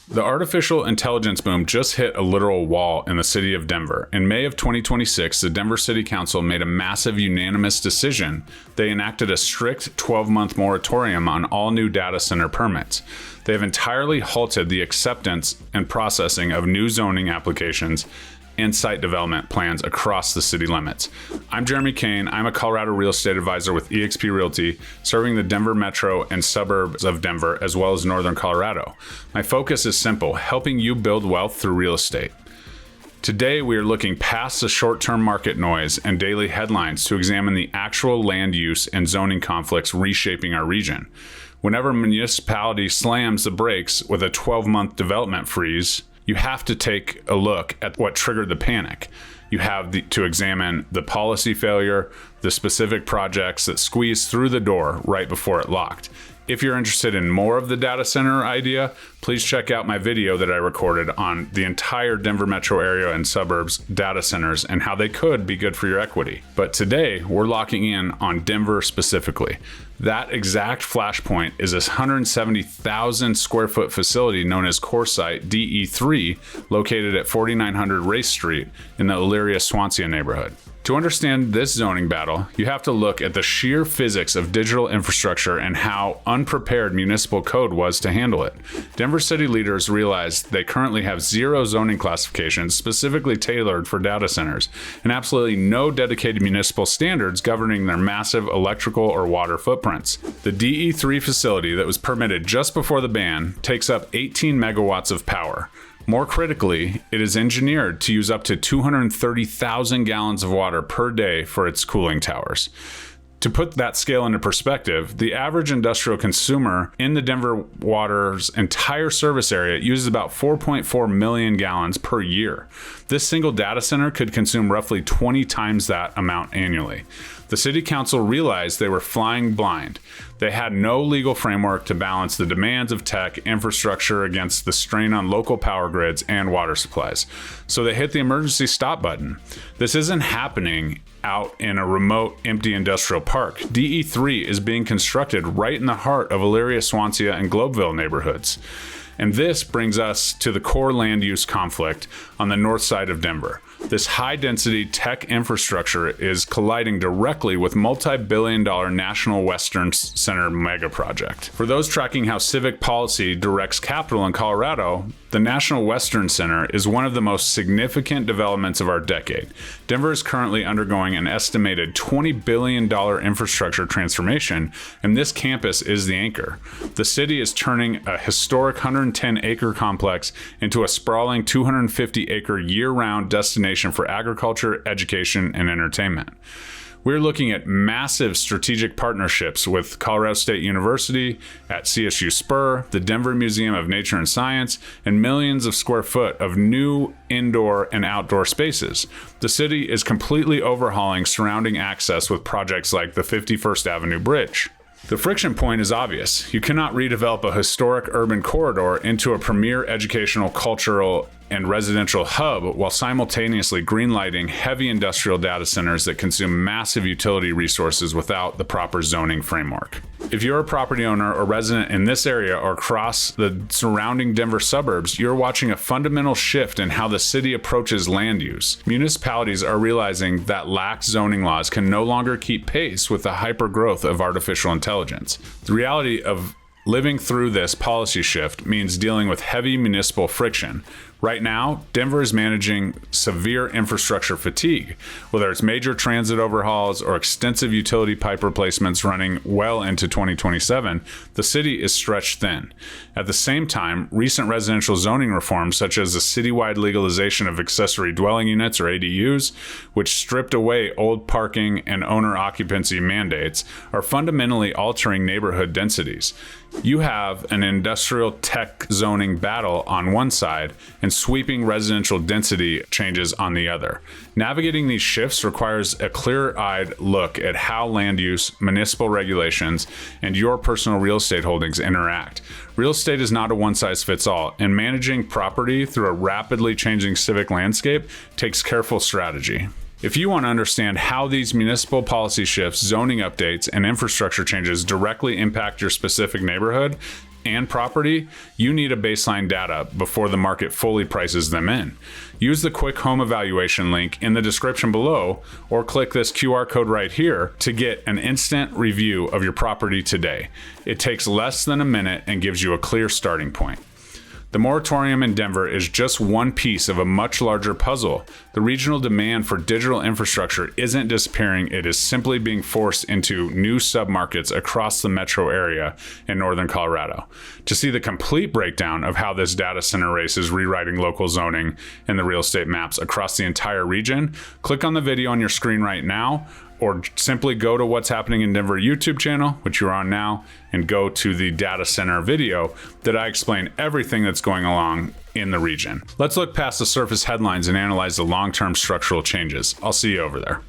The artificial intelligence boom just hit a literal wall in the city of Denver. In May of 2026, the Denver City Council made a massive unanimous decision. They enacted a strict 12-month moratorium on all new data center permits. They have entirely halted the acceptance and processing of new zoning applications and site development plans across the city limits. I'm Jeremy Kane. I'm a Colorado real estate advisor with eXp Realty, serving the Denver metro and suburbs of Denver, as well as northern Colorado. My focus is simple: helping you build wealth through real estate. Today, we are looking past the short-term market noise and daily headlines to examine the actual land use and zoning conflicts reshaping our region. Whenever a municipality slams the brakes with a 12-month development freeze, you have to take a look at what triggered the panic. You have to examine the policy failure, the specific projects that squeezed through the door right before it locked. If you're interested in more of the data center idea, please check out my video that I recorded on the entire Denver metro area and suburbs data centers and how they could be good for your equity. But today, we're locking in on Denver specifically. That exact flashpoint is this 170,000 square foot facility known as CoreSite DE3, located at 4900 Race Street in the Elyria-Swansea neighborhood. To understand this zoning battle, you have to look at the sheer physics of digital infrastructure and how unprepared municipal code was to handle it. Denver city leaders realized they currently have 0 zoning classifications specifically tailored for data centers, and absolutely no dedicated municipal standards governing their massive electrical or water footprints. The DE3 facility that was permitted just before the ban takes up 18 megawatts of power. More critically, it is engineered to use up to 230,000 gallons of water per day for its cooling towers. To put that scale into perspective, the average industrial consumer in the Denver Water's entire service area uses about 4.4 million gallons per year. This single data center could consume roughly 20 times that amount annually. The city council realized they were flying blind. They had no legal framework to balance the demands of tech infrastructure against the strain on local power grids and water supplies. So they hit the emergency stop button. This isn't happening out in a remote, empty industrial park. DE3 is being constructed right in the heart of Elyria-Swansea and Globeville neighborhoods. And this brings us to the core land use conflict on the north side of Denver. This high-density tech infrastructure is colliding directly with multi-billion-dollar National Western Center mega project. For those tracking how civic policy directs capital in Colorado, the National Western Center is one of the most significant developments of our decade. Denver is currently undergoing an estimated $20 billion infrastructure transformation, and this campus is the anchor. The city is turning a historic 110-acre complex into a sprawling 250-acre year-round destination for agriculture, education, and entertainment. We're looking at massive strategic partnerships with Colorado State University, at CSU Spur, the Denver Museum of Nature and Science, and millions of square foot of new indoor and outdoor spaces. The city is completely overhauling surrounding access with projects like the 51st Avenue Bridge. The friction point is obvious. You cannot redevelop a historic urban corridor into a premier educational, cultural, and residential hub while simultaneously greenlighting heavy industrial data centers that consume massive utility resources without the proper zoning framework. If you're a property owner or resident in this area or across the surrounding Denver suburbs, you're watching a fundamental shift in how the city approaches land use. Municipalities are realizing that lax zoning laws can no longer keep pace with the hyper-growth of artificial intelligence. The reality of living through this policy shift means dealing with heavy municipal friction. Right now, Denver is managing severe infrastructure fatigue, whether it's major transit overhauls or extensive utility pipe replacements running well into 2027, the city is stretched thin. At the same time, recent residential zoning reforms, such as the citywide legalization of accessory dwelling units or ADUs, which stripped away old parking and owner occupancy mandates, are fundamentally altering neighborhood densities. You have an industrial tech zoning battle on one side and sweeping residential density changes on the other. Navigating these shifts requires a clear-eyed look at how land use, municipal regulations, and your personal real estate holdings interact. Real estate is not a one-size-fits-all, and managing property through a rapidly changing civic landscape takes careful strategy. If you want to understand how these municipal policy shifts, zoning updates, and infrastructure changes directly impact your specific neighborhood and property, you need a baseline data before the market fully prices them in. Use the quick home evaluation link in the description below, or click this QR code right here to get an instant review of your property today. It takes less than a minute and gives you a clear starting point. The moratorium in Denver is just one piece of a much larger puzzle. The regional demand for digital infrastructure isn't disappearing, it is simply being forced into new submarkets across the metro area in northern Colorado. To see the complete breakdown of how this data center race is rewriting local zoning and the real estate maps across the entire region, click on the video on your screen right now, or simply go to What's Happening in Denver YouTube channel, which you're on now, and go to the data center video that I explain everything that's going along in the region. Let's look past the surface headlines and analyze the long-term structural changes. I'll see you over there.